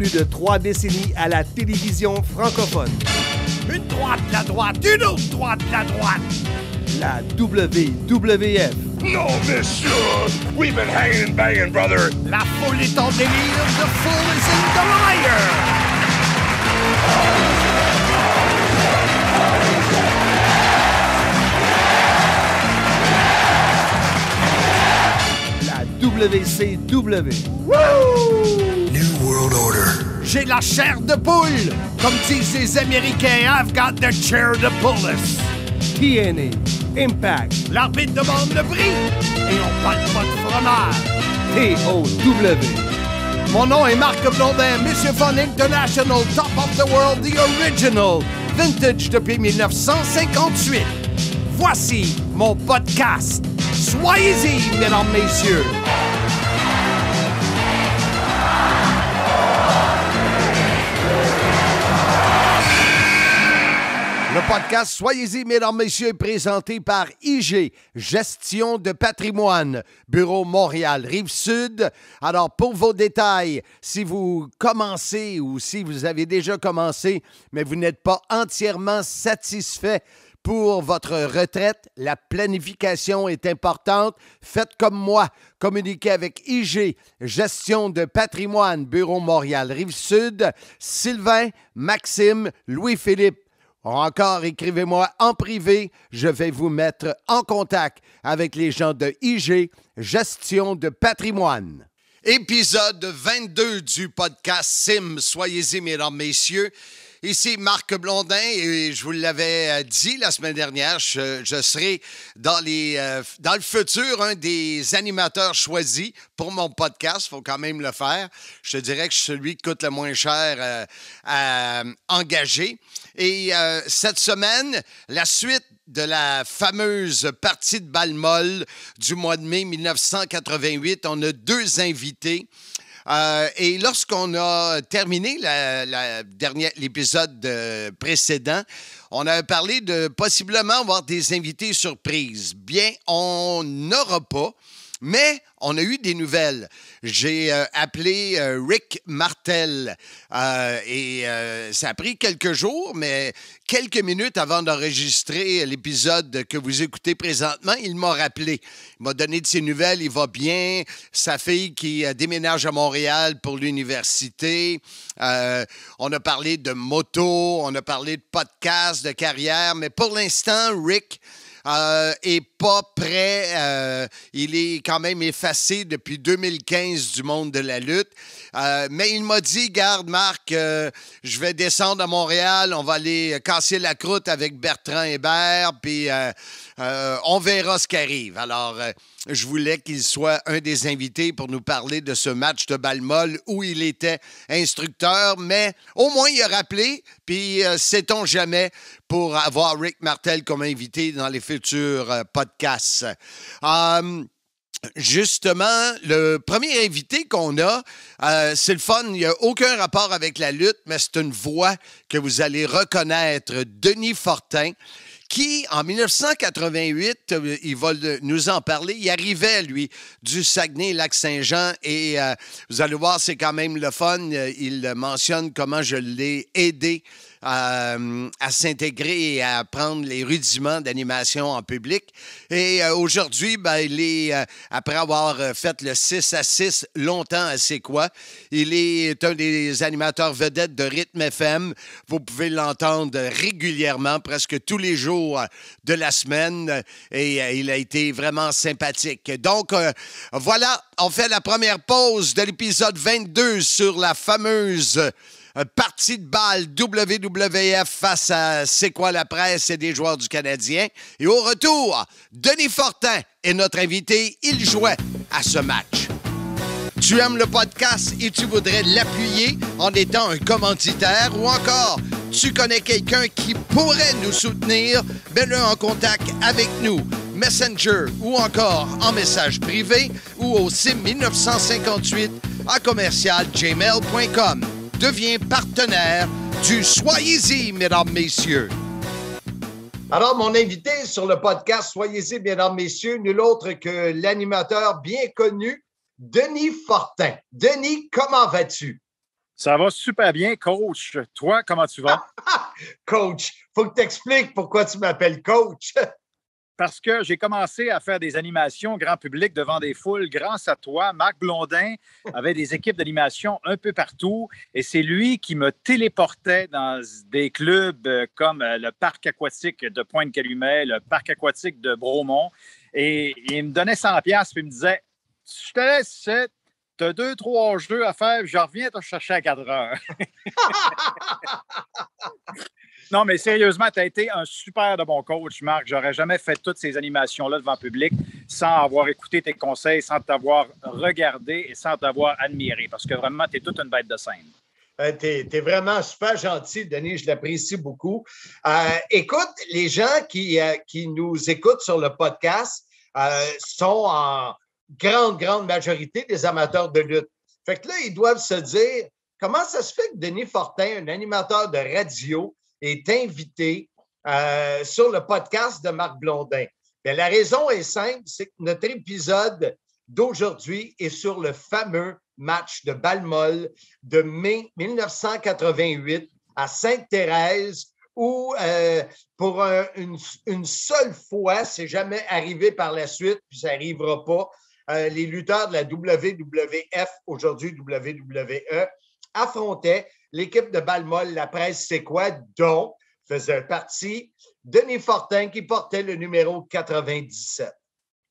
plus de 3 décennies à la télévision francophone. Une droite, la droite, une autre droite, la droite. La WWF. No, monsieur! We've been hanging and banging, brother! La foule est en délire, the fool is in the liar! La WCW. Woo! New World Order. J'ai la chair de poule! Comme disent les Américains, I've got the chair to pull us! TNA. Impact. L'arbitre demande le prix et on parle pas de fromage. TOW. Mon nom est Marc Blondin, Monsieur Fun International, Top of the World, the original, vintage depuis 1958. Voici mon podcast. Soyez-y, mesdames, messieurs. Le podcast Soyez-y, mesdames, messieurs, est présenté par IG, Gestion de patrimoine, Bureau Montréal, Rive-Sud. Alors, pour vos détails, si vous commencez ou si vous avez déjà commencé, mais vous n'êtes pas entièrement satisfait pour votre retraite, la planification est importante. Faites comme moi. Communiquez avec IG, Gestion de patrimoine, Bureau Montréal, Rive-Sud, Sylvain, Maxime, Louis-Philippe. Encore, écrivez-moi en privé. Je vais vous mettre en contact avec les gens de IG, Gestion de patrimoine. Épisode 22 du podcast SIM. Soyez-y, mesdames, messieurs. Ici Marc Blondin et je vous l'avais dit la semaine dernière, je serai dans le futur un des animateurs choisis pour mon podcast. Il faut quand même le faire. Je te dirais que je suis celui qui coûte le moins cher à engager. Et cette semaine, la suite de la fameuse partie de balle molle du mois de mai 1988, on a 2 invités. Et lorsqu'on a terminé l'épisode précédent, on a parlé de possiblement avoir des invités surprises. Bien, on n'aura pas, mais on a eu des nouvelles. J'ai appelé Rick Martel et ça a pris quelques jours, mais quelques minutes avant d'enregistrer l'épisode que vous écoutez présentement, il m'a rappelé. Il m'a donné de ses nouvelles, il va bien. Sa fille qui déménage à Montréal pour l'université. On a parlé de moto, on a parlé de podcast, de carrière, mais pour l'instant, Rick est pas prêt. Il est quand même effacé depuis 2015 du monde de la lutte. Mais il m'a dit, garde Marc, je vais descendre à Montréal, on va aller casser la croûte avec Bertrand Hébert, puis on verra ce qui arrive. Alors, je voulais qu'il soit un des invités pour nous parler de ce match de balle molle où il était instructeur, mais au moins il a rappelé, puis sait-on jamais pour avoir Rick Martel comme invité dans les futurs podcasts. Justement, le premier invité qu'on a, c'est le fun, il n'y a aucun rapport avec la lutte, mais c'est une voix que vous allez reconnaître, Denis Fortin, qui, en 1988, il va nous en parler, il arrivait, lui, du Saguenay-Lac-Saint-Jean, et vous allez voir, c'est quand même le fun, il mentionne comment je l'ai aidé à s'intégrer et à apprendre les rudiments d'animation en public. Et aujourd'hui, il est, après avoir fait le 6 à 6 longtemps à C'est quoi, il est un des animateurs vedettes de Rythme FM. Vous pouvez l'entendre régulièrement, presque tous les jours de la semaine. Et il a été vraiment sympathique. Donc, voilà, on fait la première pause de l'épisode 22 sur la fameuse partie de balle WWF face à C'est quoi la presse et des joueurs du Canadien. Et au retour, Denis Fortin est notre invité. Il jouait à ce match. Tu aimes le podcast et tu voudrais l'appuyer en étant un commanditaire ou encore tu connais quelqu'un qui pourrait nous soutenir, mets-le en contact avec nous. Messenger ou encore en message privé ou au sim1958 à commercial@gmail.com. Deviens partenaire du Soyez-y, mesdames, messieurs. Alors, mon invité sur le podcast Soyez-y, mesdames, messieurs, nul autre que l'animateur bien connu, Denis Fortin. Denis, comment vas-tu? Ça va super bien, coach. Toi, comment tu vas? Coach, faut que tu expliques pourquoi tu m'appelles coach. Parce que j'ai commencé à faire des animations grand public devant des foules grâce à toi. Marc Blondin avait des équipes d'animation un peu partout et c'est lui qui me téléportait dans des clubs comme le parc aquatique de Pointe-Calumet, le parc aquatique de Bromont et il me donnait 100$ puis il me disait « Je te laisse, tu as 2-3 jeux à faire, je reviens te chercher à 4 heures. » Non, mais sérieusement, tu as été un super de bon coach, Marc. J'aurais jamais fait toutes ces animations-là devant le public sans avoir écouté tes conseils, sans t'avoir regardé et sans t'avoir admiré. Parce que vraiment, tu es toute une bête de scène. Tu es vraiment super gentil, Denis. Je l'apprécie beaucoup. Écoute, les gens qui nous écoutent sur le podcast sont en grande majorité des amateurs de lutte. Fait que là, ils doivent se dire, comment ça se fait que Denis Fortin, un animateur de radio, est invité sur le podcast de Marc Blondin? Bien, la raison est simple, c'est que notre épisode d'aujourd'hui est sur le fameux match de balle-molle de mai 1988 à Sainte-Thérèse où, pour une seule fois, c'est jamais arrivé par la suite, puis ça n'arrivera pas, les lutteurs de la WWF, aujourd'hui WWE, affrontaient l'équipe de balle-molle, la presse c'est quoi, dont faisait partie Denis Fortin qui portait le numéro 97.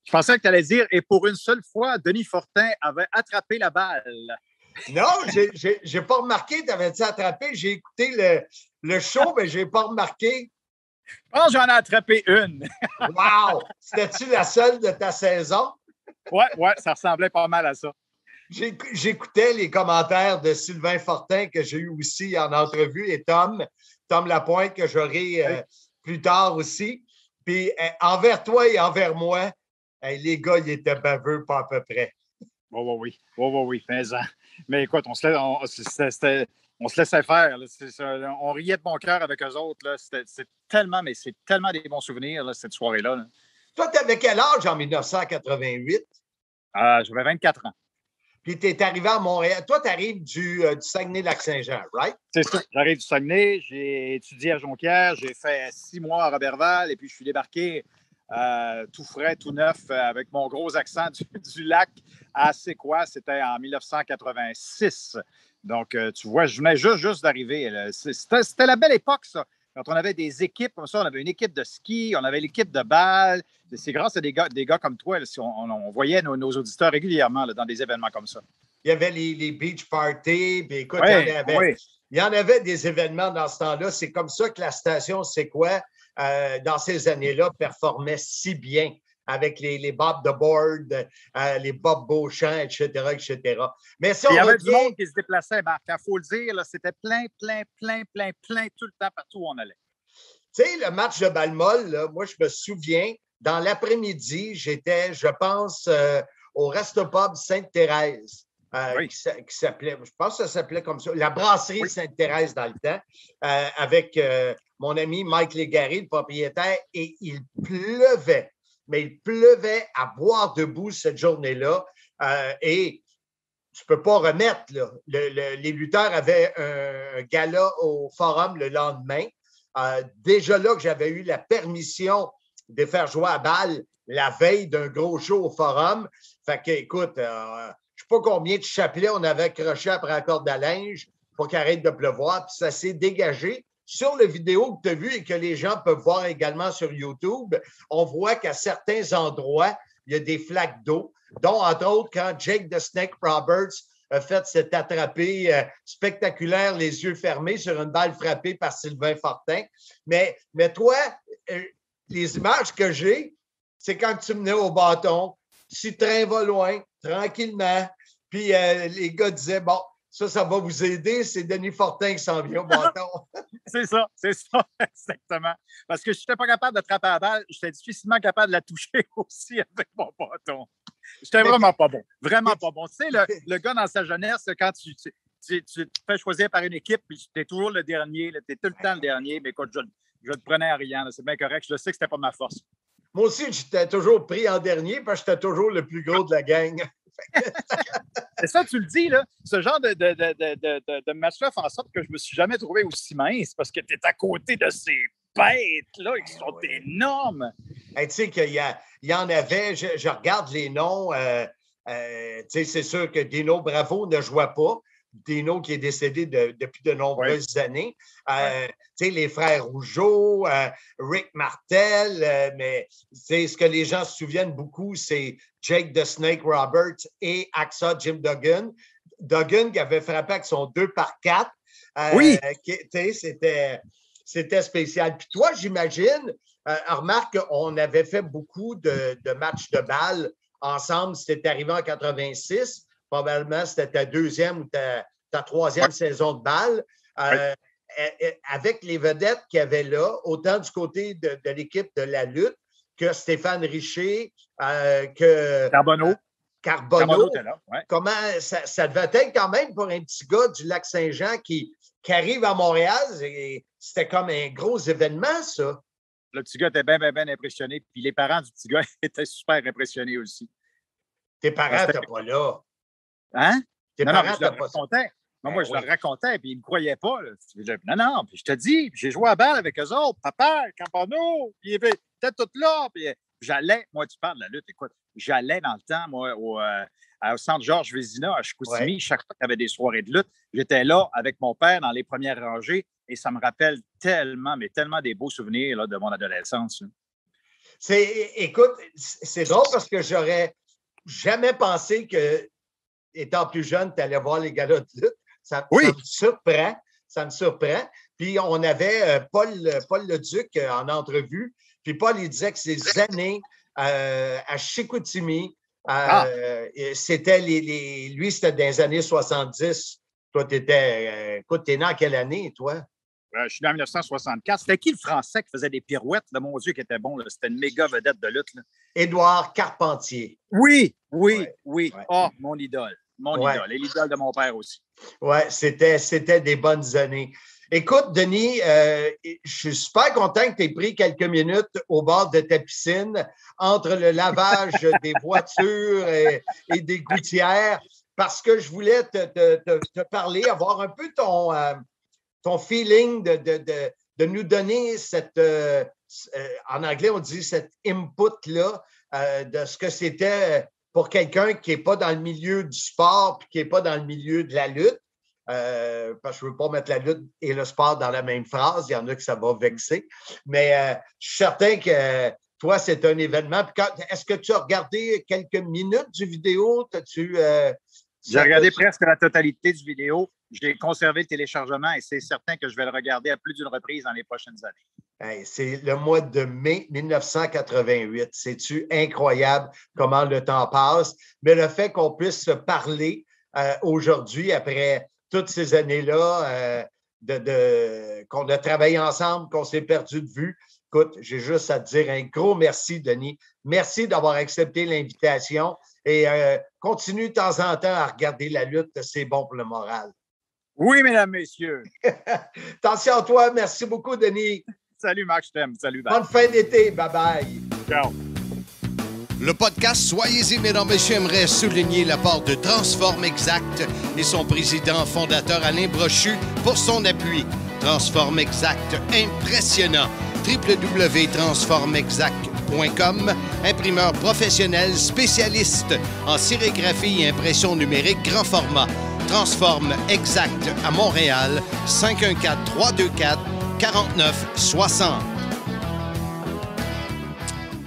Je pensais que tu allais dire, et pour une seule fois, Denis Fortin avait attrapé la balle. Non, j'ai pas remarqué, t'avais-tu attrapé? J'ai écouté le show, mais j'ai pas remarqué. Je pense que j'en ai attrapé une. Wow! C'était-tu la seule de ta saison? Ouais, ça ressemblait pas mal à ça. J'écoutais les commentaires de Sylvain Fortin que j'ai eu aussi en entrevue et Tom Lapointe que j'aurai plus tard aussi. Puis envers toi et envers moi, les gars, ils étaient baveux pas à peu près. Oui, mais écoute, on se laissait faire. Là. On riait de bon cœur avec eux autres. Là. C'est tellement des bons souvenirs, là, cette soirée-là. Là. Toi, tu avais quel âge en 1988? J'avais 24 ans. Puis tu es arrivé à Montréal. Toi, tu arrives du Saguenay-Lac-Saint-Jean, right? C'est ça. J'arrive du Saguenay, j'ai étudié à Jonquière, j'ai fait 6 mois à Roberval et puis je suis débarqué tout frais, tout neuf, avec mon gros accent du lac à C'est quoi? C'était en 1986. Donc, tu vois, je venais juste d'arriver. C'était la belle époque, ça. Quand on avait des équipes comme ça, on avait une équipe de ski, on avait l'équipe de balle. C'est grâce à des gars comme toi, là, on voyait nos auditeurs régulièrement là, dans des événements comme ça. Il y avait les beach parties. Puis écoute, il y en avait des événements dans ce temps-là. C'est comme ça que la station C'est quoi, dans ces années-là, performait si bien avec les Bob the Board, les Bob Beauchamp, etc. Mais si il y on avait revient... du monde qui se déplaçait, Marc. Il faut le dire, là, c'était plein, tout le temps, partout où on allait. Tu sais, le match de balle-molle, moi, je me souviens, dans l'après-midi, j'étais, je pense, au Resto-Pub Sainte-Thérèse, qui s'appelait, je pense que ça s'appelait comme ça, la brasserie Sainte-Thérèse dans le temps, avec mon ami Mike Légaré, le propriétaire, et il pleuvait. Mais il pleuvait à boire debout cette journée-là. Et tu ne peux pas remettre, là. Les lutteurs avaient un gala au Forum le lendemain. Déjà là que j'avais eu la permission de faire jouer à balle la veille d'un gros show au Forum. Fait que, écoute, je ne sais pas combien de chapelets on avait accrochés après la corde à linge pour qu'il arrête de pleuvoir. Puis ça s'est dégagé. Sur la vidéo que tu as vue et que les gens peuvent voir également sur YouTube, on voit qu'à certains endroits, il y a des flaques d'eau, dont entre autres quand Jake the Snake Roberts a fait cet attrapé spectaculaire, les yeux fermés sur une balle frappée par Sylvain Fortin. Mais toi, les images que j'ai, c'est quand tu menais au bâton, si le train va loin, tranquillement, puis les gars disaient, bon, ça va vous aider, c'est Denis Fortin qui s'en vient au bâton. C'est ça, exactement. Parce que je n'étais pas capable d'attraper la balle, j'étais difficilement capable de la toucher aussi avec mon bâton. J'étais vraiment pas bon. Vraiment pas bon. Tu sais, le gars dans sa jeunesse, quand tu te fais choisir par une équipe, puis tu es toujours le dernier, tu es tout le temps le dernier, mais écoute, je le prenais à rien. C'est bien correct. Je sais que c'était pas ma force. Moi aussi, j'étais toujours pris en dernier parce que j'étais toujours le plus gros de la gang. C'est ça, tu le dis, là. Ce genre de match-là fait en sorte que je me suis jamais trouvé aussi mince parce que tu es à côté de ces bêtes-là qui sont énormes. Hey, tu sais qu'il y en avait, je regarde les noms, c'est sûr que Dino Bravo ne jouait pas. Dino qui est décédé depuis de nombreuses années. Les frères Rougeau, Rick Martel, mais ce que les gens se souviennent beaucoup, c'est Jake the Snake Roberts et Axa Jim Duggan. Duggan qui avait frappé avec son 2x4. Oui. C'était spécial. Puis toi, j'imagine, remarque qu'on avait fait beaucoup de matchs de balle ensemble. C'était arrivé en 86. Probablement, c'était ta deuxième ou ta troisième saison de balle. Avec les vedettes qu'il y avait là, autant du côté de l'équipe de la lutte que Stéphane Richer, que Carbonneau. Carbonneau était là, comment ça devait être quand même pour un petit gars du Lac-Saint-Jean qui arrive à Montréal. C'était comme un gros événement, ça. Le petit gars était bien impressionné. Puis les parents du petit gars étaient super impressionnés aussi. Tes parents n'étaient pas là. Hein? Tes non, parents je leur racontais. Moi, je leur racontais, puis ils ne me croyaient pas. Là. Non, puis je te dis, j'ai joué à balle avec eux autres. Papa, Campano, puis ils étaient tous là. Puis j'allais, moi, tu parles de la lutte, écoute, j'allais dans le temps, moi, au centre Georges Vézina, à Chicoutimi, chaque fois qu'il y avait des soirées de lutte, j'étais là avec mon père dans les premières rangées et ça me rappelle tellement, mais tellement des beaux souvenirs là, de mon adolescence. Écoute, c'est drôle parce que j'aurais jamais pensé que, étant plus jeune, tu allais voir les galas de lutte. Ça me surprend. Puis on avait Paul Leduc en entrevue. Puis Paul, il disait que ses années à Chicoutimi, c'était lui, c'était dans les années 70. Toi, t'es né en quelle année, toi? Je suis né en 1964. C'était qui le Français qui faisait des pirouettes? Là, mon Dieu, qui était bon. Là. C'était une méga vedette de lutte. Là. Édouard Carpentier. Oui. Oh, mon idole. Et l'idole de mon père aussi. Oui, c'était des bonnes années. Écoute, Denis, je suis super content que tu aies pris quelques minutes au bord de ta piscine entre le lavage des voitures et des gouttières parce que je voulais te parler, avoir un peu ton feeling de nous donner cette, en anglais, on dit cette input-là de ce que c'était pour quelqu'un qui n'est pas dans le milieu du sport et qui n'est pas dans le milieu de la lutte. Parce que je ne veux pas mettre la lutte et le sport dans la même phrase. Il y en a que ça va vexer. Mais je suis certain que toi, c'est un événement. Est-ce que tu as regardé quelques minutes du vidéo? J'ai regardé presque la totalité du vidéo. J'ai conservé le téléchargement et c'est certain que je vais le regarder à plus d'une reprise dans les prochaines années. Hey, c'est le mois de mai 1988. C'est-tu incroyable comment le temps passe? Mais le fait qu'on puisse se parler aujourd'hui, après toutes ces années-là, qu'on a travaillé ensemble, qu'on s'est perdu de vue. Écoute, j'ai juste à te dire un gros merci, Denis. Merci d'avoir accepté l'invitation et continue de temps en temps à regarder la lutte. C'est bon pour le moral. Oui, mesdames, messieurs. Attention à toi. Merci beaucoup, Denis. Salut, Marc, je t'aime. Salut, bye. Bonne fin d'été. Bye-bye. Ciao. Le podcast Soyez-y, mesdames, messieurs, aimerait souligner l'apport de Transform Exact et son président fondateur Alain Brochu pour son appui. Transform Exact, impressionnant. www.transformexact.com, imprimeur professionnel spécialiste en sérigraphie et impression numérique grand format. Transform Exact à Montréal, 514-324-4960.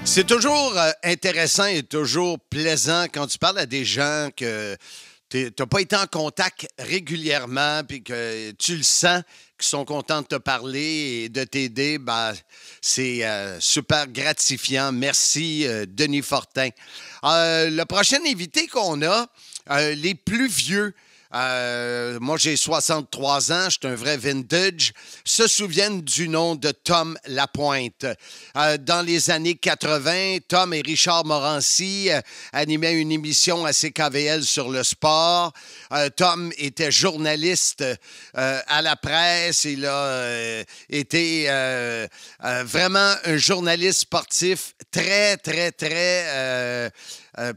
C'est toujours intéressant et toujours plaisant quand tu parles à des gens que tu n'as pas été en contact régulièrement puis que tu le sens, qu'ils sont contents de te parler et de t'aider. Ben, c'est super gratifiant. Merci, Denis Fortin. Le prochain invité qu'on a, les plus vieux, moi, j'ai 63 ans, je suis un vrai vintage, se souviennent du nom de Tom Lapointe. Dans les années 80, Tom et Richard Morancy animaient une émission à CKVL sur le sport. Tom était journaliste à la presse. Il a été vraiment un journaliste sportif très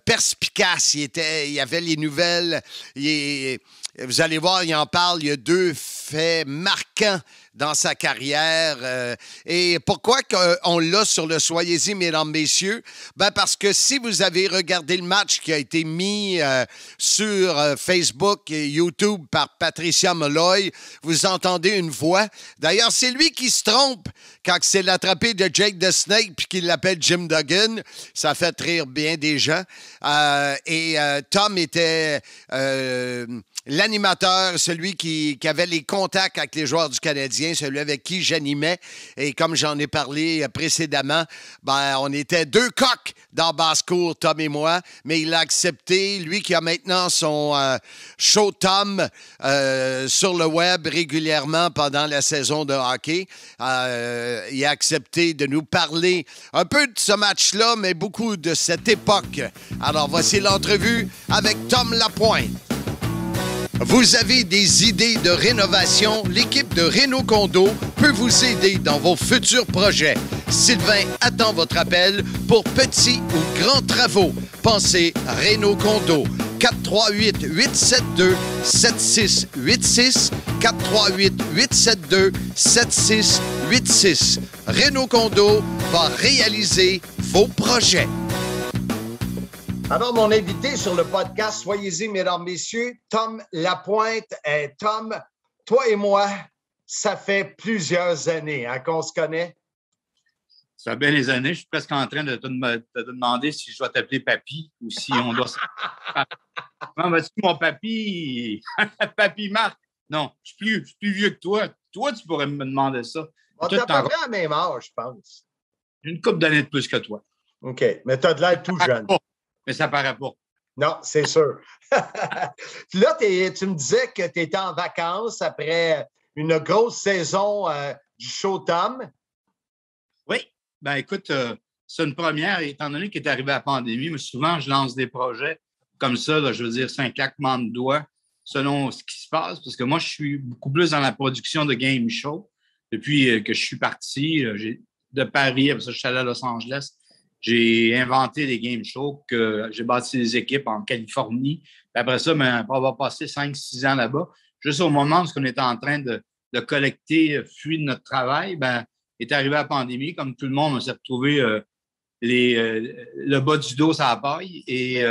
perspicace. Il avait les nouvelles. Vous allez voir, il en parle. Il y a 2 faits marquants dans sa carrière. Et pourquoi on l'a sur le Soyez-y, mesdames, messieurs? Ben parce que si vous avez regardé le match qui a été mis sur Facebook et YouTube par Patricia Molloy, vous entendez une voix. D'ailleurs, c'est lui qui se trompe quand c'est l'attrapé de Jake the Snake puis qu'il l'appelle Jim Duggan. Ça fait rire bien des gens. Tom était l'animateur, celui qui avait les contacts avec les joueurs du Canadien, celui avec qui j'animais. Et comme j'en ai parlé précédemment, ben, on était 2 coqs dans basse-cour, Tom et moi, mais il a accepté, lui qui a maintenant son show Tom sur le web régulièrement pendant la saison de hockey. Il a accepté de nous parler un peu de ce match-là, mais beaucoup de cette époque. Alors, voici l'entrevue avec Tom Lapointe. Vous avez des idées de rénovation? L'équipe de Réno Condo peut vous aider dans vos futurs projets. Sylvain attend votre appel pour petits ou grands travaux. Pensez Réno Condo. 438-872-7686. 438-872-7686. Réno Condo va réaliser vos projets. Alors, mon invité sur le podcast, soyez-y, mesdames, messieurs, Tom Lapointe. Tom, toi et moi, ça fait plusieurs années qu'on se connaît. Ça fait bien des années. Je suis presque en train de te demander si je dois t'appeler papy ou si on doit... Comment vas-tu, mon papy? Papy Marc? Non, je suis plus vieux que toi. Toi, tu pourrais me demander ça. On t'a pas à la même âge, je pense. J'ai une couple d'années de plus que toi. OK, mais tu as de l'air tout jeune. Mais ça paraît pas. Non, c'est sûr. Puis là, tu me disais que tu étais en vacances après une grosse saison du show Tom. Oui. Ben écoute, c'est une première, étant donné qu'il est arrivé la pandémie, mais souvent, je lance des projets comme ça, là, je veux dire, c'est un claquement de doigts selon ce qui se passe, parce que moi, je suis beaucoup plus dans la production de game show. Depuis que je suis parti de Paris, après ça, je suis allé à Los Angeles. J'ai inventé des game shows, que j'ai bâti des équipes en Californie. Puis après ça, on va passer 5-6 ans là-bas. Juste au moment où on était en train de collecter fruits de notre travail, est arrivée la pandémie. Comme tout le monde, on s'est retrouvé le bas du dos à la paille. Et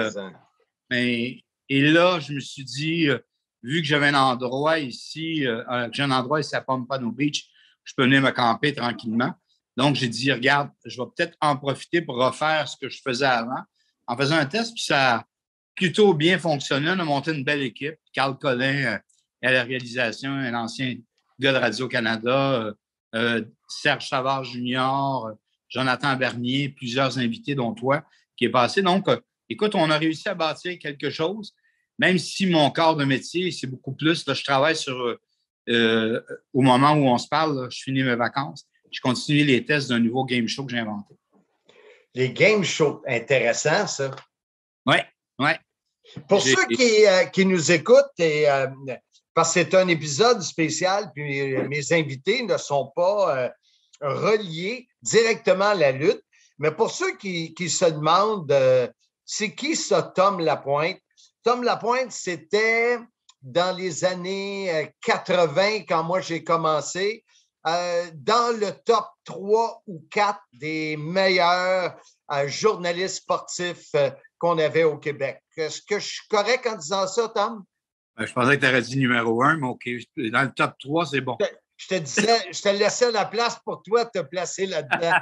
là, je me suis dit, vu que j'avais un endroit ici, à Pompano Beach, je peux venir me camper tranquillement. Donc, j'ai dit, regarde, je vais peut-être en profiter pour refaire ce que je faisais avant. En faisant un test, puis ça a plutôt bien fonctionné. On a monté une belle équipe. Carl Collin à la réalisation, un ancien gars de Radio-Canada, Serge Savard Junior, Jonathan Bernier, plusieurs invités, dont toi, qui est passé. Donc, écoute, on a réussi à bâtir quelque chose, même si mon corps de métier, c'est beaucoup plus. Là, je travaille sur, au moment où on se parle, là, je finis mes vacances. Je continue les tests d'un nouveau game show que j'ai inventé. Les game shows, intéressant, ça. Oui, oui. Pour ceux qui nous écoutent, parce que c'est un épisode spécial, puis mes invités ne sont pas reliés directement à la lutte, mais pour ceux qui se demandent, c'est qui ça, Tom Lapointe? Tom Lapointe, c'était dans les années 80, quand moi j'ai commencé. Dans le top 3 ou 4 des meilleurs journalistes sportifs qu'on avait au Québec. Est-ce que je suis correct en disant ça, Tom? Je pensais que tu aurais dit numéro 1, mais OK. Dans le top 3, c'est bon. Je te laissais la place pour toi de te placer là-dedans.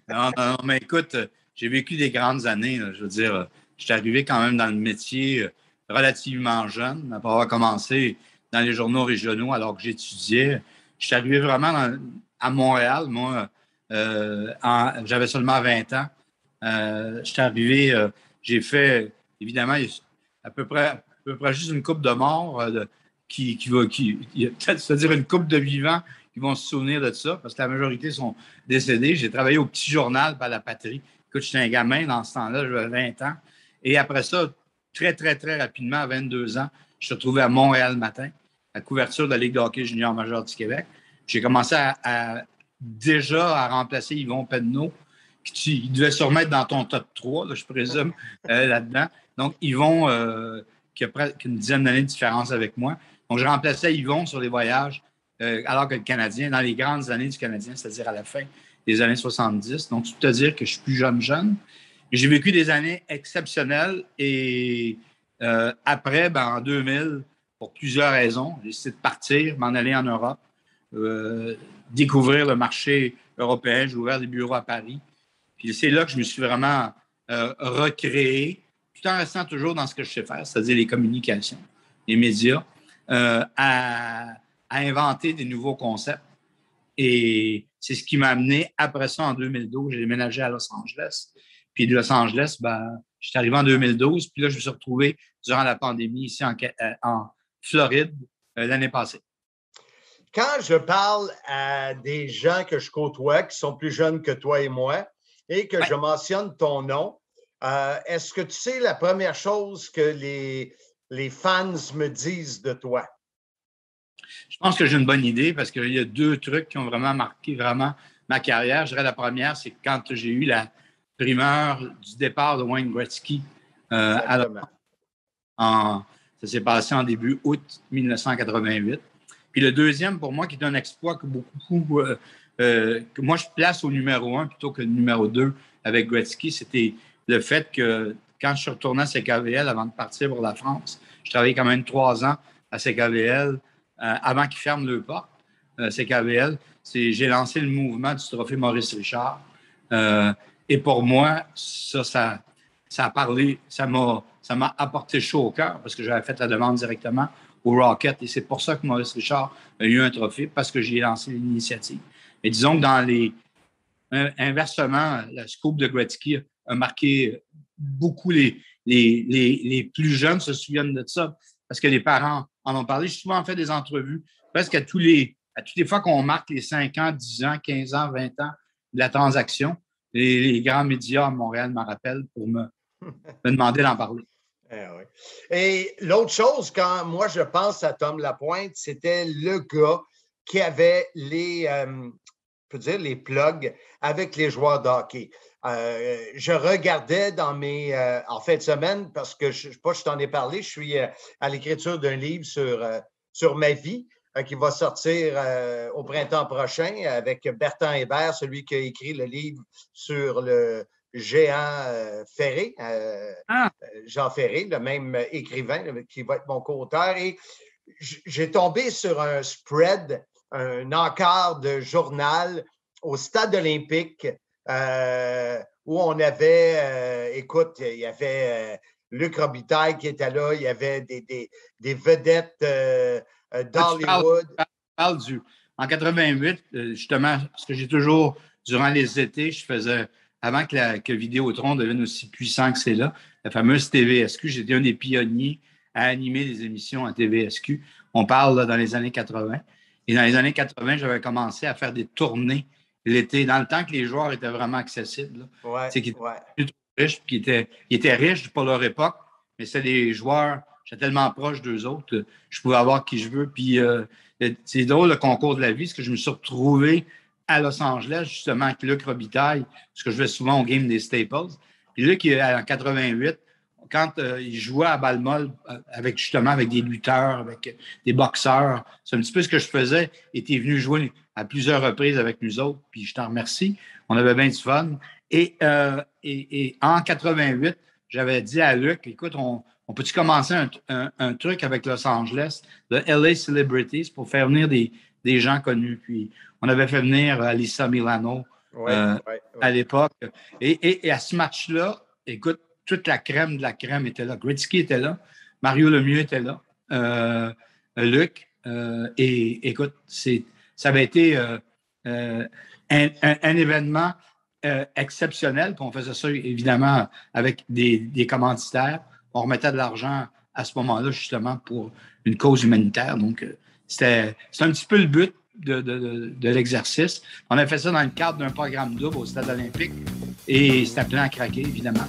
Non, mais écoute, j'ai vécu des grandes années. Là, je veux dire, je suis arrivé quand même dans le métier relativement jeune, après avoir commencé dans les journaux régionaux alors que j'étudiais. Je suis arrivé vraiment à Montréal, moi, j'avais seulement 20 ans. Je suis arrivé, j'ai fait, évidemment, à peu près juste une couple de morts, c'est-à-dire une couple de vivants qui vont se souvenir de ça, parce que la majorité sont décédés. J'ai travaillé au Petit Journal par la Patrie. Écoute, j'étais un gamin dans ce temps-là, j'avais 20 ans. Et après ça, très, très, très rapidement, à 22 ans, je suis retrouvé à Montréal Matin, la couverture de la Ligue de hockey junior majeure du Québec. J'ai commencé déjà à remplacer Yvon Penneau, il devait sûrement être dans ton top 3, là, je présume, là-dedans. Donc, Yvon, qui a presque une dizaine d'années de différence avec moi. Donc, je remplaçais Yvon sur les voyages, alors que le Canadien, dans les grandes années du Canadien, c'est-à-dire à la fin des années 70. Donc, tu peux te dire que je suis plus jeune. J'ai vécu des années exceptionnelles et après, en 2000, pour plusieurs raisons, j'ai décidé de partir, m'en aller en Europe, découvrir le marché européen. J'ai ouvert des bureaux à Paris. Puis c'est là que je me suis vraiment recréé, tout en restant toujours dans ce que je sais faire, c'est-à-dire les communications, les médias, à inventer des nouveaux concepts. Et c'est ce qui m'a amené, après ça, en 2012, j'ai déménagé à Los Angeles. Puis de Los Angeles, je suis arrivé en 2012. Puis là, je me suis retrouvé durant la pandémie ici en Floride l'année passée. Quand je parle à des gens que je côtoie, qui sont plus jeunes que toi et moi, et que je mentionne ton nom, est-ce que tu sais la première chose que les fans me disent de toi? Je pense que j'ai une bonne idée parce qu'il y a 2 trucs qui ont vraiment marqué ma carrière. Je dirais la première, c'est quand j'ai eu la primeur du départ de Wayne Gretzky. Ça s'est passé en début août 1988. Puis le deuxième, pour moi, qui est un exploit que que moi, je place au numéro 1 plutôt que le numéro 2 avec Gretzky, c'était le fait que quand je suis retourné à CKVL avant de partir pour la France, je travaillais quand même 3 ans à CKVL avant qu'ils ferment le porte. CKVL, j'ai lancé le mouvement du trophée Maurice Richard. Et pour moi, ça a parlé, ça m'a apporté chaud au cœur parce que j'avais fait la demande directement au Rocket et c'est pour ça que Maurice Richard a eu un trophée parce que j'ai lancé l'initiative. Et disons que inversement, la scoop de Gretzky a marqué beaucoup les plus jeunes se souviennent de ça parce que les parents en ont parlé. J'ai souvent fait des entrevues presque à toutes les fois qu'on marque les 5 ans, 10 ans, 15 ans, 20 ans de la transaction. Les grands médias à Montréal me rappellent pour me demander d'en parler. Oui. Et l'autre chose, quand moi je pense à Tom Lapointe, c'était le gars qui avait les plugs avec les joueurs de hockey. Je regardais dans en fin de semaine, parce que je t'en ai parlé, je suis à l'écriture d'un livre sur ma vie qui va sortir au printemps prochain avec Bertrand Hébert, celui qui a écrit le livre sur le géant Ferré, Jean Ferré, le même écrivain qui va être mon co-auteur. Et j'ai tombé sur un spread, un encart de journal au Stade olympique où on avait, il y avait Luc Robitaille qui était là, il y avait des vedettes d'Hollywood. En 88, justement, parce que j'ai toujours, durant les étés, je faisais, avant que Vidéotron devienne aussi puissant que c'est là, la fameuse TVSQ, j'étais un des pionniers à animer des émissions à TVSQ. On parle là, dans les années 80. Et dans les années 80, j'avais commencé à faire des tournées l'été, dans le temps que les joueurs étaient vraiment accessibles. Qu'ils étaient plus riches, puis ils étaient riches pour leur époque, mais c'était des joueurs, j'étais tellement proche d'eux autres, je pouvais avoir qui je veux. Puis c'est drôle le concours de la vie, parce que je me suis retrouvé à Los Angeles, justement, avec Luc Robitaille, parce que je vais souvent au game des Staples. Puis Luc, en 88, quand il jouait à balle molle avec des lutteurs, avec des boxeurs, c'est un petit peu ce que je faisais. Il était venu jouer à plusieurs reprises avec nous autres, puis je t'en remercie. On avait bien du fun. Et en 88, j'avais dit à Luc, écoute, on peut-tu commencer un truc avec Los Angeles, le LA Celebrities, pour faire venir des gens connus. Puis on avait fait venir Alyssa Milano à l'époque. Et à ce match-là, écoute, toute la crème de la crème était là. Gretzky était là. Mario Lemieux était là. Luc. Et écoute, ça avait été un événement exceptionnel. Puis on faisait ça, évidemment, avec des commanditaires. On remettait de l'argent à ce moment-là, justement, pour une cause humanitaire. Donc, c'est un petit peu le but de l'exercice. On a fait ça dans le cadre d'un programme double au Stade olympique. Et c'était plein à craquer, évidemment.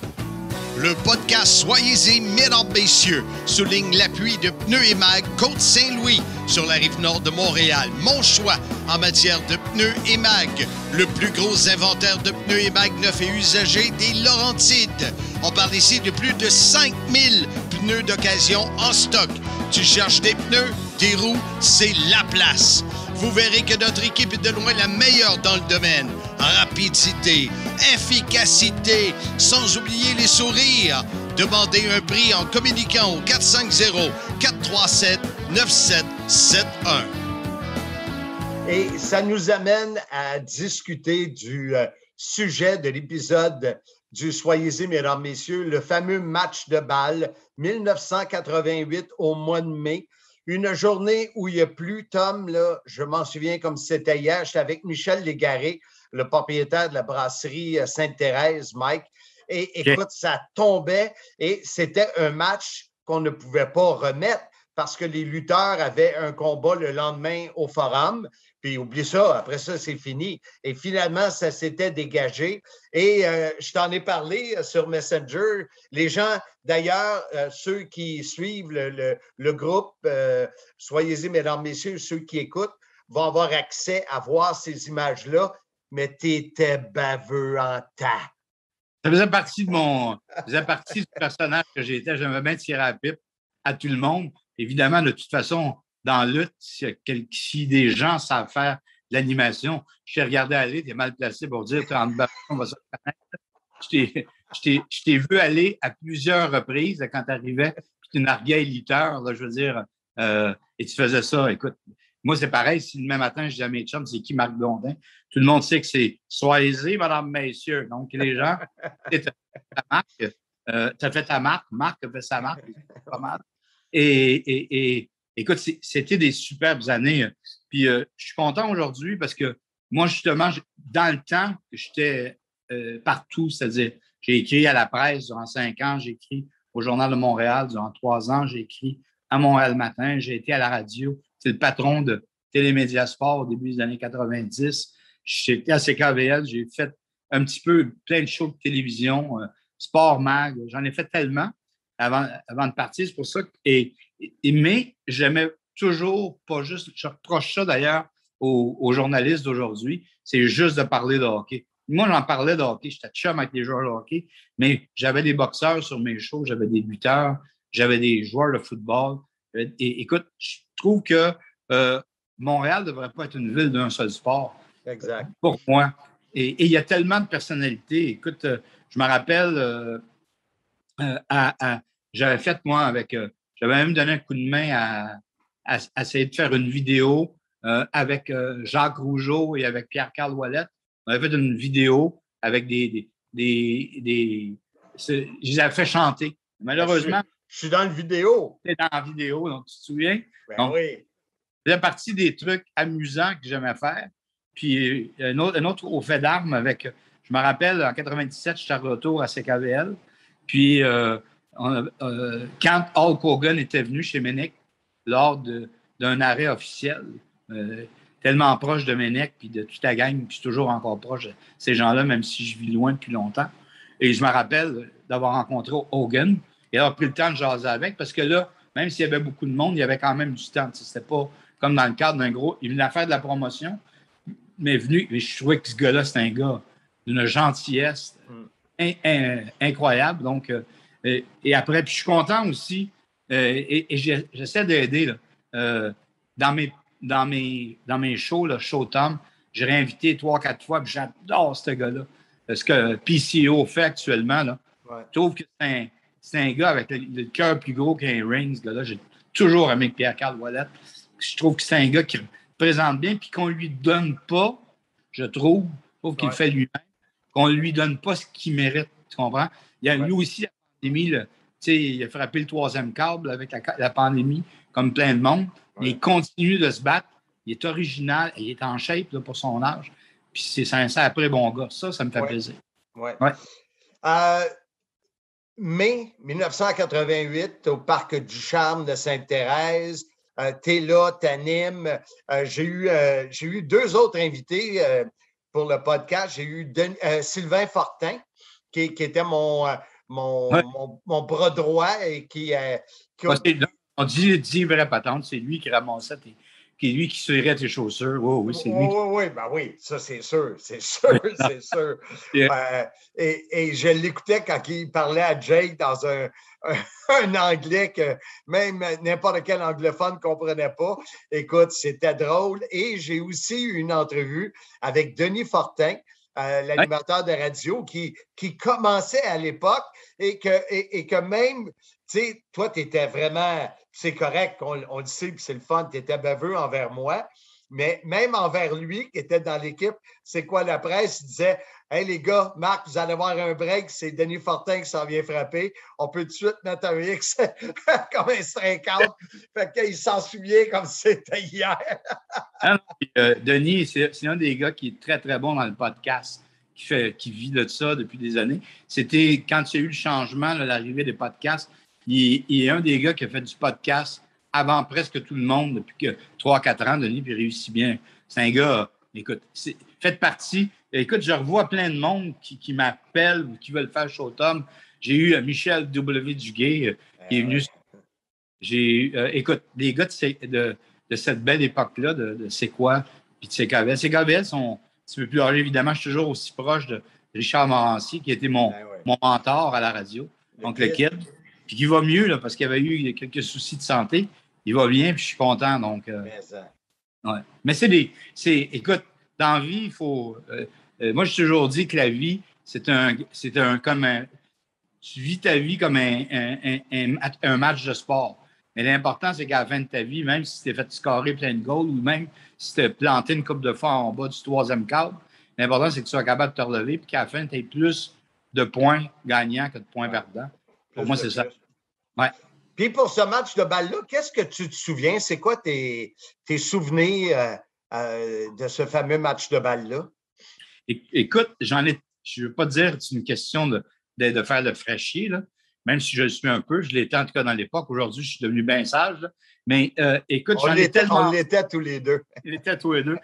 Le podcast Soyez-y, mesdames, messieurs, souligne l'appui de Pneus et Mag Côte-Saint-Louis sur la rive nord de Montréal. Mon choix en matière de pneus et mag. Le plus gros inventaire de pneus et mag neufs et usagés des Laurentides. On parle ici de plus de 5000 pneus d'occasion en stock. Tu cherches des pneus, des roues, c'est la place. Vous verrez que notre équipe est de loin la meilleure dans le domaine. Rapidité, efficacité, sans oublier les sourires. Demandez un prix en communiquant au 450-437-9771. Et ça nous amène à discuter du sujet de l'épisode du Soyez-y, mesdames, messieurs, le fameux match de balle 1988 au mois de mai. Une journée où il n'y a plus, Tom, là, je m'en souviens comme c'était hier, j'étais avec Michel Légaré, le propriétaire de la brasserie Sainte-Thérèse, Mike, et écoute, ça tombait et c'était un match qu'on ne pouvait pas remettre parce que les lutteurs avaient un combat le lendemain au Forum, puis oublie ça, après ça, c'est fini. Et finalement, ça s'était dégagé. Et je t'en ai parlé sur Messenger. Les gens, d'ailleurs, ceux qui suivent le groupe, soyez-y, mesdames, messieurs, ceux qui écoutent, vont avoir accès à voir ces images-là, mais t'étais baveux en tas. Ça faisait partie du personnage que j'étais. J'aimais bien tirer à la pipe à tout le monde. Évidemment, de toute façon, dans la lutte, si des gens savent faire de l'animation, je t'ai regardé aller, tu es mal placé pour dire on va se connaître. Je t'ai vu aller à plusieurs reprises quand tu arrivais, puis tu narguais les lutteurs, là, je veux dire, et tu faisais ça. Écoute, moi, c'est pareil, si le même matin, je dis à mes chums, c'est qui Marc Blondin? Tout le monde sait que c'est Soyez-y, mesdames, messieurs. Donc, les gens, tu as fait ta marque, Marc a fait sa marque, c'est pas mal. Et écoute, c'était des superbes années. Puis je suis content aujourd'hui parce que moi, justement, dans le temps, j'étais partout. C'est-à-dire, j'ai écrit à la presse durant 5 ans, j'ai écrit au Journal de Montréal durant 3 ans, j'ai écrit à Montréal Matin, j'ai été à la radio. C'est le patron de Télémédia Sport au début des années 90. J'étais à CKVL, j'ai fait un petit peu plein de shows de télévision, Sport Mag, j'en ai fait tellement avant de partir. C'est pour ça mais j'aimais toujours, pas juste, je reproche ça d'ailleurs aux journalistes d'aujourd'hui, c'est juste de parler de hockey. Moi, j'en parlais de hockey, j'étais chum avec les joueurs de hockey, mais j'avais des boxeurs sur mes shows, j'avais des lutteurs, j'avais des joueurs de football. Et écoute, je trouve que Montréal ne devrait pas être une ville d'un seul sport. Exact. Pour moi. Et il y a tellement de personnalités. Écoute, je me rappelle, j'avais fait, moi, j'avais même donné un coup de main à essayer de faire une vidéo avec Jacques Rougeau et avec Pierre-Carl Ouellette. On avait fait une vidéo avec je les avais fait chanter. Malheureusement, je suis dans la vidéo. Tu es dans la vidéo, donc tu te souviens? Ben donc, oui. Ça faisait partie des trucs amusants que j'aimais faire. Puis un autre au fait d'armes avec, je me rappelle, en 97, j'étais de retour à CKVL. Puis quand Hulk Hogan était venu chez Ménic lors d'un arrêt officiel, tellement proche de Ménic puis de toute la gang, puis toujours encore proche de ces gens-là, même si je vis loin depuis longtemps. Et je me rappelle d'avoir rencontré Hogan et avoir pris le temps de jaser avec, parce que là, même s'il y avait beaucoup de monde, il y avait quand même du temps. C'était pas comme dans le cadre d'un gros... Il venait faire de la promotion, mais je trouvais que ce gars-là, c'est un gars d'une gentillesse incroyable. Donc, et après, puis je suis content aussi, et j'essaie d'aider dans mes shows, là, Showtime, j'ai réinvité 3-4 fois, puis j'adore ce gars-là. Ce que PCO fait actuellement, là, je trouve que c'est un gars avec le cœur plus gros qu'un ring, ce gars-là. J'ai toujours aimé Pierre-Carl Ouellette. Je trouve que c'est un gars qui présente bien, puis qu'on ne lui donne pas, je trouve qu'il le fait lui-même, qu'on ne lui donne pas ce qu'il mérite. Tu comprends? Il y a lui aussi, la pandémie, il a frappé le 3e câble avec la pandémie, comme plein de monde. Mais il continue de se battre. Il est original, il est en shape là, pour son âge. Puis c'est sincère après bon gars. Ça me fait plaisir. Ouais. Mai 1988, au Parc du Charme de Sainte-Thérèse. T'es là, t'animes. J'ai eu 2 autres invités pour le podcast. J'ai eu Sylvain Fortin, qui était mon Ouais. mon bras droit et qui On dit vraie patente, c'est lui qui ramassait lui qui serrait tes chaussures. Oh, oui, c'est lui. Oui, ben oui, ça c'est sûr, c'est sûr, c'est sûr. Et je l'écoutais quand il parlait à Jake dans un anglais que même n'importe quel anglophone ne comprenait pas. Écoute, c'était drôle. Et j'ai aussi eu une entrevue avec Denis Fortin, l'animateur de radio, qui commençait à l'époque et que même, tu sais, toi, tu étais vraiment, c'est correct, on le sait, puis c'est le fun, tu étais baveux envers moi. Mais même envers lui, qui était dans l'équipe, c'est quoi la presse? Il disait Hey les gars, Marc, vous allez avoir un break, c'est Denis Fortin qui s'en vient frapper. On peut tout de suite mettre un X comme un 50. Fait qu'il s'en souvient comme si c'était hier. Denis, c'est un des gars qui est très, très bon dans le podcast, qui vit de ça depuis des années. C'était quand il y a eu le changement, l'arrivée des podcasts, il est un des gars qui a fait du podcast avant presque tout le monde depuis 3-4 ans, Denis, puis il réussit bien. C'est un gars, écoute, faites partie. Écoute, je revois plein de monde qui m'appellent ou qui veulent faire Showtime. J'ai eu Michel W. Duguay qui est venu. Écoute, des gars de cette belle époque-là, de C'est quoi, puis de CKVL. CKVL sont un petit peu plus âgés, évidemment. Je suis toujours aussi proche de Richard Morancy, qui a été mon mentor à la radio, le Kid. Puis qui va mieux, là, parce qu'il avait eu quelques soucis de santé. Il va bien, puis je suis content. Donc, ouais. Mais écoute, dans la vie, il faut. Moi, j'ai toujours dit que la vie, c'est tu vis ta vie comme un match de sport. Mais l'important, c'est qu'à la fin de ta vie, même si tu t'es fait scorer plein de goals ou même si tu t'es planté une coupe de fois en bas du 3e cadre, l'important, c'est que tu sois capable de te relever et qu'à la fin, tu aies plus de points gagnants que de points perdants. Pour moi, c'est ça. Ouais. Puis pour ce match de balle-là, qu'est-ce que tu te souviens? C'est quoi tes souvenirs de ce fameux match de balle-là? Écoute, je ne veux pas dire que c'est une question de faire le fraîchier, là, même si je le suis un peu. Je l'étais en tout cas dans l'époque. Aujourd'hui, je suis devenu bien sage. Là. Mais écoute, on l'était tous les deux. On l'était tous les deux.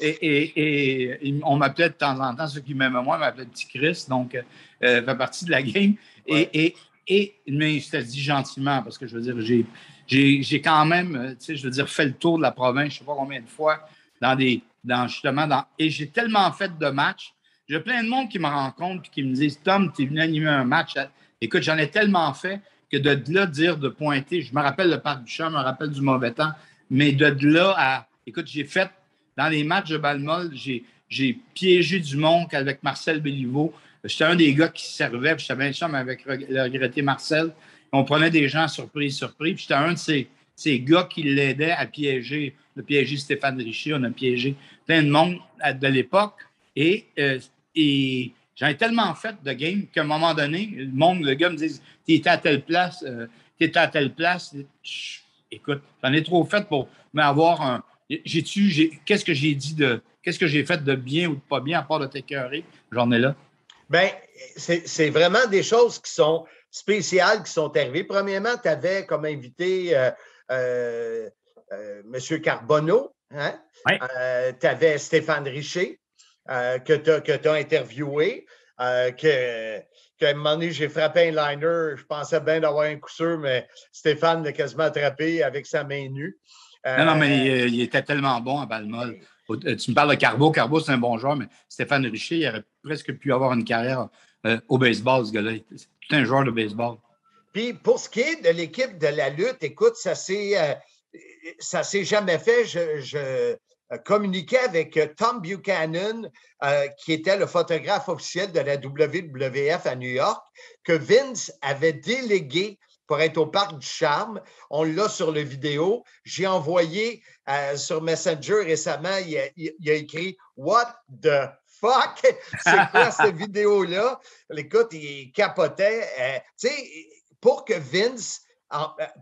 Et on m'appelait de temps en temps, ceux qui m'aimaient moi m'appelaient Petit Chris, donc fait partie de la game. Ouais. Mais je te le dis gentiment, parce que je veux dire, j'ai quand même, tu sais, je veux dire, fait le tour de la province, je ne sais pas combien de fois, et j'ai tellement fait de matchs. J'ai plein de monde qui me rencontre et qui me disent Tom, tu es venu animer un match. Écoute, j'en ai tellement fait que de là dire de pointer, je me rappelle le Parc du Champ, je me rappelle du mauvais temps, mais de là à. Écoute, j'ai fait dans les matchs de balle molle, j'ai piégé du monde avec Marcel Béliveau. J'étais un des gars qui se servait, puis j'étais bien sûr, mais avec le regretté Marcel. On prenait des gens surpris. Puis j'étais un de ces gars qui l'aidaient à piéger. On a piégé Stéphane Richer, on a piégé plein de monde de l'époque. Et j'en ai tellement fait de games qu'à un moment donné, le gars me dit « T'étais à telle place, Écoute, j'en ai trop fait pour m'avoir un... Qu'est-ce que j'ai fait de bien ou de pas bien à part de t'écœurer? J'en ai là. Bien, c'est vraiment des choses qui sont spéciales qui sont arrivées. Premièrement, tu avais comme invité M. Carbonneau. Hein? Oui. Tu avais Stéphane Richer que tu as interviewé. Qu'à un moment donné, j'ai frappé un liner. Je pensais bien d'avoir un coup sûr, mais Stéphane l'a quasiment attrapé avec sa main nue. Non, mais il était tellement bon à balle molle. Tu me parles de Carbo. Carbo, c'est un bon joueur, mais Stéphane Richer, il aurait presque pu avoir une carrière au baseball, ce gars-là. C'est tout un joueur de baseball. Puis, pour ce qui est de l'équipe de la lutte, écoute, ça s'est jamais fait. Je communiquais avec Tom Buchanan, qui était le photographe officiel de la WWF à New York, que Vince avait délégué pour être au Parc du Charme. On l'a sur le vidéo. J'ai envoyé sur Messenger récemment, il a écrit « What the fuck? C'est quoi cette vidéo-là? » Écoute, il capotait. Tu sais, pour que Vince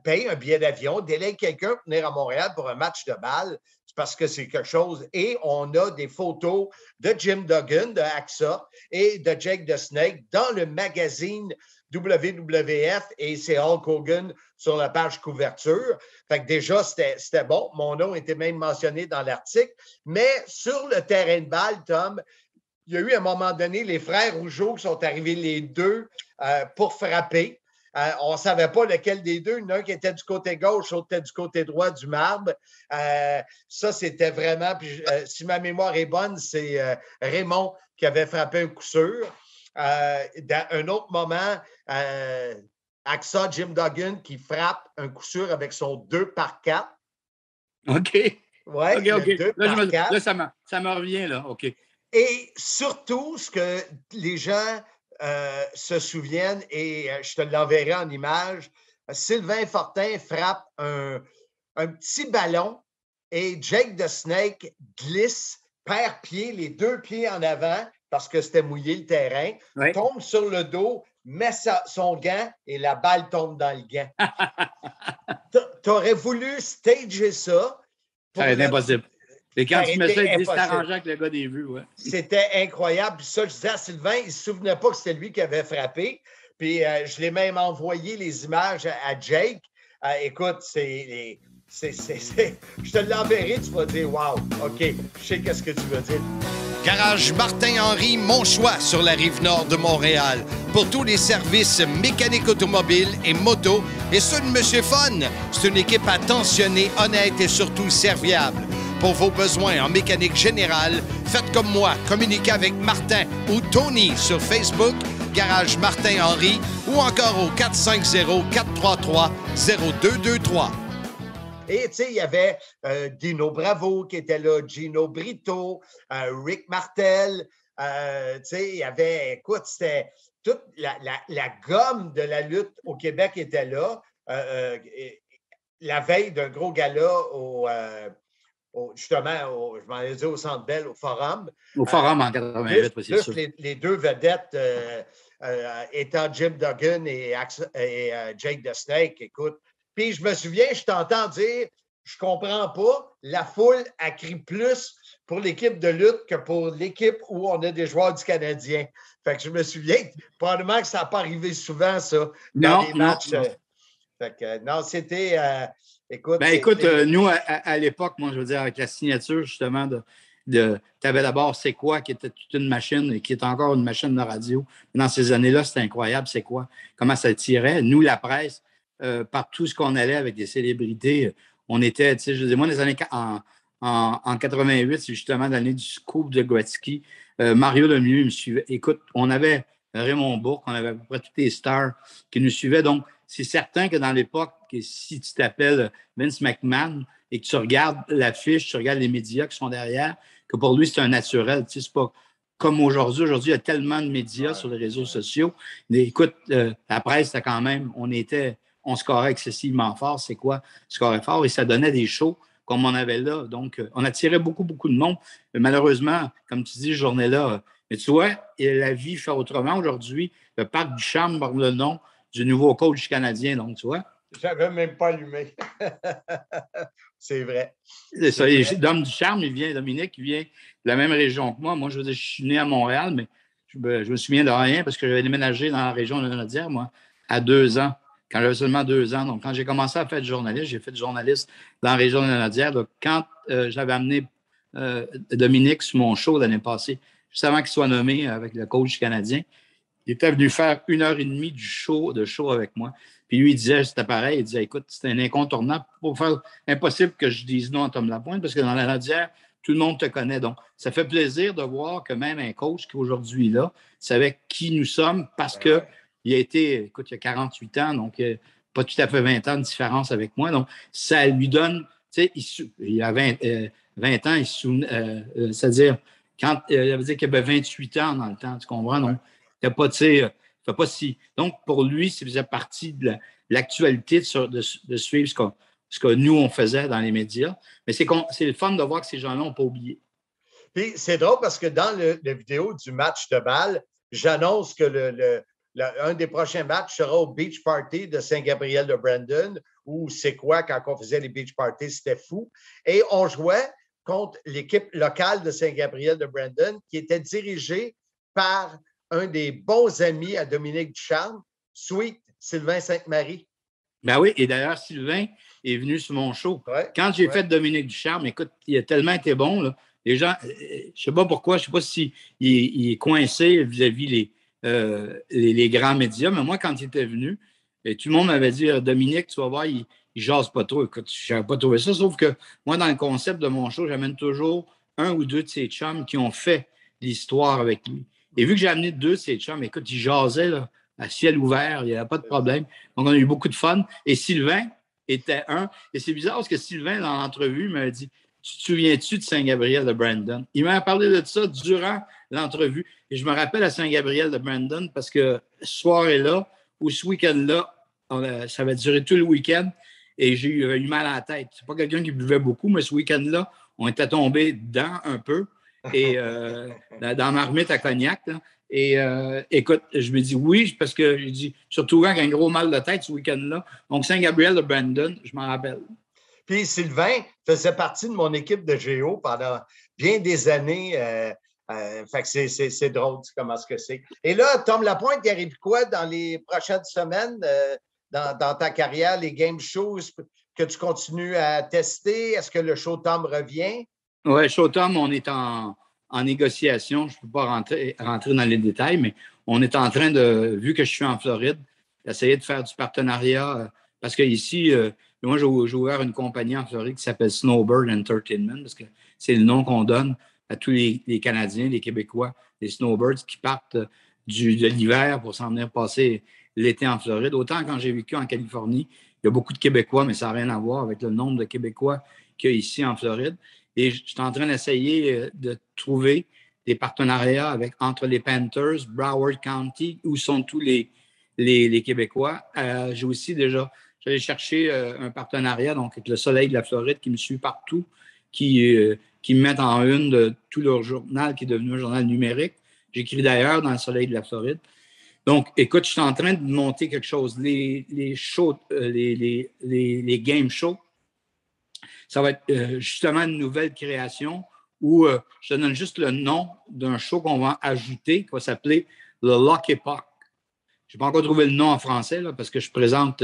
paye un billet d'avion, délègue quelqu'un pour venir à Montréal pour un match de balle, c'est parce que c'est quelque chose. Et on a des photos de Jim Duggan, de AXA, et de Jake the Snake dans le magazine WWF, et c'est Hulk Hogan sur la page couverture. Fait que déjà, c'était bon. Mon nom était même mentionné dans l'article. Mais sur le terrain de balle, Tom, il y a eu à un moment donné les frères Rougeau qui sont arrivés les deux pour frapper. On ne savait pas lequel des deux. Il y en a un qui était du côté gauche, l'autre était du côté droit du marbre. Ça, c'était vraiment... Puis, si ma mémoire est bonne, c'est Raymond qui avait frappé un coup sûr. Dans un autre moment, Axa Jim Duggan qui frappe un coup sûr avec son 2x4. OK. Oui, OK. 2x4. Là, ça me revient, là. OK. Et surtout, ce que les gens se souviennent, et je te l'enverrai en image, Sylvain Fortin frappe un petit ballon et Jake the Snake glisse, perd pied, les deux pieds en avant, parce que c'était mouillé le terrain, tombe sur le dos, met son gant et la balle tombe dans le gant. Tu aurais voulu stager ça. Ça aurait été impossible. Et quand tu mets ça, il dit c'est arrangeant avec le gars des vues. Ouais. C'était incroyable. Puis ça, je disais à Sylvain, il ne se souvenait pas que c'était lui qui avait frappé. Puis je l'ai même envoyé les images à Jake. Écoute, je te l'enverrai, tu vas dire « Wow, OK, je sais qu'est-ce que tu veux dire. » Garage Martin-Henry, mon choix sur la rive nord de Montréal. Pour tous les services mécaniques automobiles et moto, et ceux de Monsieur Fun. C'est une équipe attentionnée, honnête et surtout serviable. Pour vos besoins en mécanique générale, faites comme moi, communiquez avec Martin ou Tony sur Facebook, Garage Martin-Henry, ou encore au 450-433-0223. Et tu sais, il y avait Dino Bravo qui était là, Gino Brito, Rick Martel. Tu sais, il y avait, écoute, c'était toute la gomme de la lutte au Québec était là. La veille d'un gros gala justement, je m'en ai dit au Centre Bell, au Forum. Au Forum en 88, c'est sûr. Les deux vedettes étant Jim Duggan et Jake the Snake, écoute. Puis je me souviens, je t'entends dire, je comprends pas, la foule a crié plus pour l'équipe de lutte que pour l'équipe où on a des joueurs du Canadien. Fait que je me souviens, probablement que ça n'a pas arrivé souvent, ça, dans les matchs. Non. Fait que, non, c'était... écoute, nous, à l'époque, moi, je veux dire, avec la signature, justement, tu avais d'abord C'est quoi, qui était toute une machine et qui est encore une machine de radio. Dans ces années-là, c'était incroyable, C'est quoi, comment ça tirait. Nous, la presse, partout ce qu'on allait avec des célébrités, on était, tu sais, je veux dire, moi, les années en 88, c'est justement l'année du scoop de Gretzky. Mario Lemieux me suivait. Écoute, on avait Raymond Bourque, on avait à peu près toutes les stars qui nous suivaient. Donc, c'est certain que dans l'époque, si tu t'appelles Vince McMahon et que tu regardes l'affiche, tu regardes les médias qui sont derrière, que pour lui, c'est un naturel. Tu sais, c'est pas comme aujourd'hui. Aujourd'hui, il y a tellement de médias sur les réseaux sociaux. Mais écoute, la presse, c'était quand même, on scorait excessivement fort. C'est quoi? Scorait fort et ça donnait des shows comme on avait là. Donc, on attirait beaucoup, beaucoup de monde. Mais malheureusement, comme tu dis, cette journée-là, mais tu vois, la vie fait autrement. Aujourd'hui, le Parc du Charme porte le nom du nouveau coach canadien. Donc, tu vois. J'avais même pas allumé. C'est vrai. C'est ça. L'homme du Charme, Dominique, il vient de la même région que moi. Moi, je veux dire, je suis né à Montréal, mais je me souviens de rien parce que j'avais déménagé dans la région de la Lanaudière, moi, à 2 ans. Quand j'avais seulement 2 ans. Donc, quand j'ai commencé à faire du journaliste, j'ai fait du journaliste dans la région de la Lanaudière. Donc, quand j'avais amené Dominique sur mon show l'année passée, juste avant qu'il soit nommé avec le coach canadien, il était venu faire 1h30 de show avec moi. Puis lui, il disait, c'était pareil, il disait, écoute, c'était un incontournable pour faire impossible que je dise non à Tom Lapointe parce que dans la Lanaudière, tout le monde te connaît. Donc, ça fait plaisir de voir que même un coach qui aujourd'hui est là savait qui nous sommes parce que il a été, écoute, il y a 48 ans, donc pas tout à fait 20 ans de différence avec moi. Donc, ça lui donne, tu sais, il a 20 ans, c'est-à-dire, quand il avait dit qu'il avait 28 ans dans le temps, tu comprends? Donc, il n'a pas, tu sais, pas si. Donc, pour lui, ça faisait partie de l'actualité de suivre ce que nous, on faisait dans les médias. Mais c'est le fun de voir que ces gens-là n'ont pas oublié. Puis, c'est drôle parce que dans la vidéo du match de balle, j'annonce que un des prochains matchs sera au Beach Party de Saint-Gabriel de Brandon, où c'est quoi, quand on faisait les Beach Parties, c'était fou. Et on jouait contre l'équipe locale de Saint-Gabriel de Brandon, qui était dirigée par un des bons amis à Dominique Ducharme, Sweet Sylvain Sainte-Marie. Ben oui, et d'ailleurs, Sylvain est venu sur mon show. Ouais, quand j'ai fait Dominique Ducharme, écoute, il a tellement été bon, là, Les gens, je ne sais pas pourquoi, je ne sais pas s'il est coincé vis-à-vis les grands médias, mais moi, quand il était venu, et tout le monde m'avait dit, Dominique, tu vas voir, il jase pas trop. Écoute, je n'avais pas trouvé ça, sauf que moi, dans le concept de mon show, j'amène toujours un ou deux de ses chums qui ont fait l'histoire avec lui. Et vu que j'ai amené deux de ses chums, écoute, ils jasaient là, à ciel ouvert, il n'y avait pas de problème. Donc, on a eu beaucoup de fun. Et Sylvain était un. Et c'est bizarre parce que Sylvain, dans l'entrevue, m'avait dit, tu te souviens-tu de Saint-Gabriel de Brandon? Il m'a parlé de ça durant l'entrevue. Et je me rappelle à Saint-Gabriel de Brandon parce que ce soir-là, ou ce week-end-là, ça va durer tout le week-end et j'ai eu mal à la tête. C'est pas quelqu'un qui buvait beaucoup, mais ce week-end-là, on était tombé dedans un peu et dans ma remise à cognac. Là. Et écoute, je me dis oui, parce que j'ai dit, surtout avec un gros mal de tête ce week-end-là. Donc, Saint-Gabriel de Brandon, je m'en rappelle. Puis Sylvain faisait partie de mon équipe de Géo pendant bien des années. Fait que c'est drôle comment ce que c'est. Et là, Tom Lapointe, il arrive quoi dans les prochaines semaines dans ta carrière, les game shows que tu continues à tester? Est-ce que le show Tom revient? Oui, show Tom, on est en négociation. Je ne peux pas rentrer dans les détails, mais on est en train de, vu que je suis en Floride, d'essayer de faire du partenariat parce qu'ici, moi, j'ai ouvert une compagnie en Floride qui s'appelle Snowbird Entertainment parce que c'est le nom qu'on donne à tous les Canadiens, les Québécois, les snowbirds qui partent de l'hiver pour s'en venir passer l'été en Floride. Autant quand j'ai vécu en Californie, il y a beaucoup de Québécois, mais ça n'a rien à voir avec le nombre de Québécois qu'il y a ici en Floride. Et je suis en train d'essayer de trouver des partenariats entre les Panthers, Broward County, où sont tous les Québécois. J'ai aussi déjà, j'allais chercher un partenariat donc avec le Soleil de la Floride qui me suit partout, qui me mettent en une de tout leur journal qui est devenu un journal numérique. J'écris d'ailleurs dans le Soleil de la Floride. Donc, écoute, je suis en train de monter quelque chose. Les shows, les game shows, ça va être justement une nouvelle création où je te donne juste le nom d'un show qu'on va ajouter, qui va s'appeler le Lucky Puck. Je n'ai pas encore trouvé le nom en français là, parce que je présente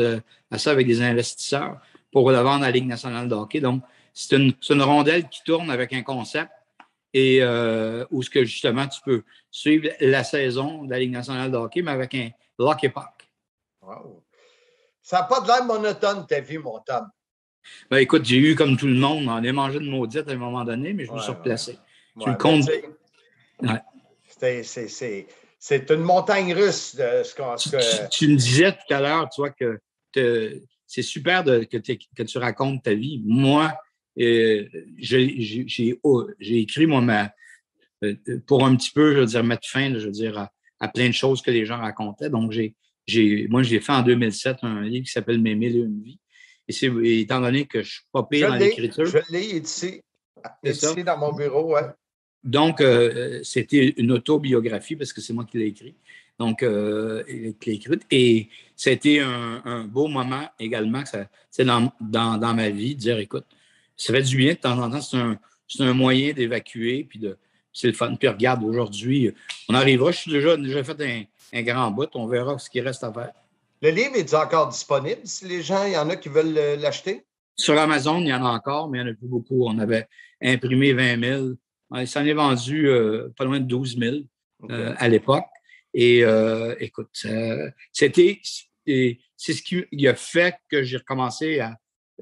à ça avec des investisseurs pour le vendre à la Ligue nationale de hockey. Donc, c'est une rondelle qui tourne avec un concept et où ce que justement tu peux suivre la saison de la Ligue nationale de hockey, mais avec un Lucky Puck. Wow. Ça n'a pas de l'air monotone, ta vie, mon Tom. Ben, écoute, j'ai eu comme tout le monde, on a mangé de maudite à un moment donné, mais je me suis replacé. Tu le comptes. C'est une montagne russe de ce qu'on. Tu me disais tout à l'heure, tu vois, que c'est super que tu racontes ta vie. Moi, j'ai écrit, moi, pour un petit peu, je veux dire, mettre fin, je veux dire, à plein de choses que les gens racontaient. Donc, moi, j'ai fait en 2007 un livre qui s'appelle Mes 1001 vies. Et étant donné que je ne suis pas pire dans l'écriture. Je l'ai ici. Ici dans mon bureau, ouais. Donc, c'était une autobiographie parce que c'est moi qui l'ai écrit. Donc, qui l'ai écrite. Et c'était un beau moment également, c'est dans ma vie, de dire, écoute, ça fait du bien de temps en temps, c'est un moyen d'évacuer, puis c'est le fun. Puis regarde, aujourd'hui, on arrivera, je suis déjà fait un grand bout, on verra ce qu'il reste à faire. Le livre est encore disponible si les gens, il y en a qui veulent l'acheter? Sur Amazon, il y en a encore, mais il n'y en a plus beaucoup. On avait imprimé 20 000. Ça en est vendu pas loin de 12 000 à l'époque. Et écoute, c'est ce qui a fait que j'ai recommencé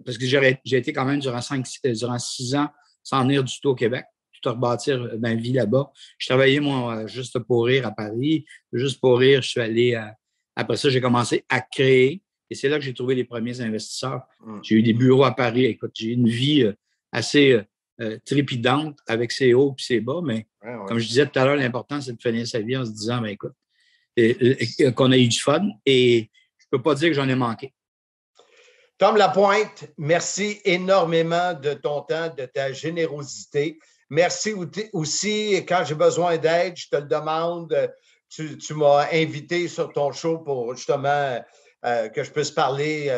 parce que j'ai été quand même durant 6 ans sans venir du tout au Québec, tout rebâtir ma vie là-bas. Je travaillais, moi, Juste pour rire à Paris. Juste pour rire, je suis allé après ça, j'ai commencé à créer. Et c'est là que j'ai trouvé les premiers investisseurs. J'ai eu des bureaux à Paris. Écoute, j'ai une vie assez trépidante avec ses hauts et ses bas. Mais comme je disais tout à l'heure, l'important, c'est de finir sa vie en se disant, ben écoute, qu'on a eu du fun. Et je ne peux pas dire que j'en ai manqué. Tom Lapointe, merci énormément de ton temps, de ta générosité. Merci aussi, quand j'ai besoin d'aide, je te le demande. Tu m'as invité sur ton show pour justement que je puisse parler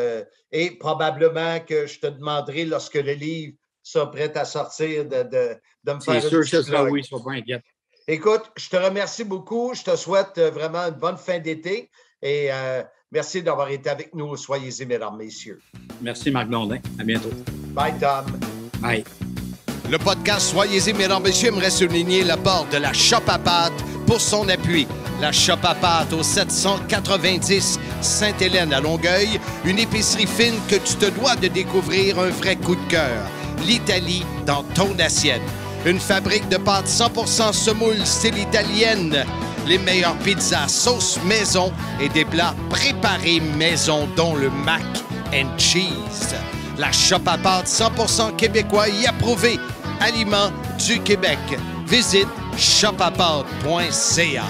et probablement que je te demanderai lorsque le livre sera prêt à sortir de me faire. C'est sûr que ça sera oui, sois pas inquiète. Écoute, je te remercie beaucoup. Je te souhaite vraiment une bonne fin d'été et merci d'avoir été avec nous. Soyez-y, mesdames, messieurs. Merci, Marc Blondin. À bientôt. Bye, Tom. Bye. Le podcast Soyez-y, mesdames et messieurs, aimerait souligner l'apport de la Shop à pâte pour son appui. La Shop à pâte au 790 Sainte-Hélène à Longueuil, une épicerie fine que tu te dois de découvrir, un vrai coup de cœur. L'Italie dans ton assiette. Une fabrique de pâtes 100% semoule style italienne. Les meilleures pizzas sauce maison et des plats préparés maison, dont le mac and cheese. La Shop à pâte 100% québécois y approuvé. Aliments du Québec. Visite shopapâte.ca.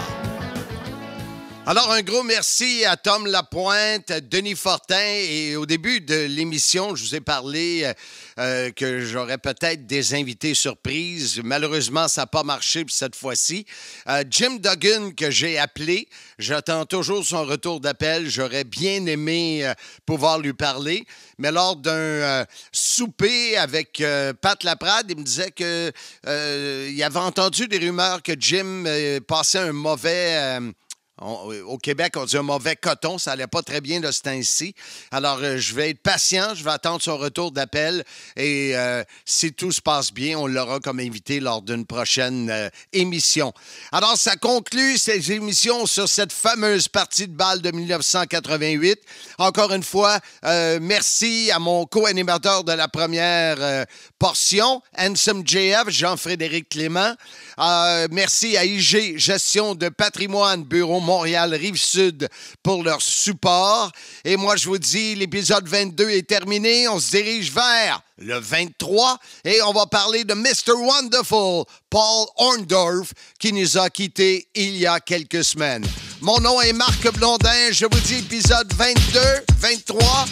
Alors, un gros merci à Tom Lapointe, Denis Fortin. Et au début de l'émission, je vous ai parlé que j'aurais peut-être des invités surprises. Malheureusement, ça n'a pas marché cette fois-ci. Jim Duggan, que j'ai appelé, j'attends toujours son retour d'appel. J'aurais bien aimé pouvoir lui parler. Mais lors d'un souper avec Pat Laprade, il me disait qu'il avait entendu des rumeurs que Jim passait un mauvais... Au Québec, on dit un mauvais coton. Ça n'allait pas très bien de ce temps-ci. Alors, je vais être patient. Je vais attendre son retour d'appel. Et si tout se passe bien, on l'aura comme invité lors d'une prochaine émission. Alors, ça conclut ces émissions sur cette fameuse partie de balle de 1988. Encore une fois, merci à mon co-animateur de la première portion, Handsome JF, Jean-Frédéric Clément. Merci à IG Gestion de patrimoine, Bureau Montréal Rive-Sud pour leur support. Et moi, je vous dis, l'épisode 22 est terminé. On se dirige vers le 23 et on va parler de Mr. Wonderful, Paul Orndorff, qui nous a quittés il y a quelques semaines. Mon nom est Marc Blondin. Je vous dis épisode 22, 23.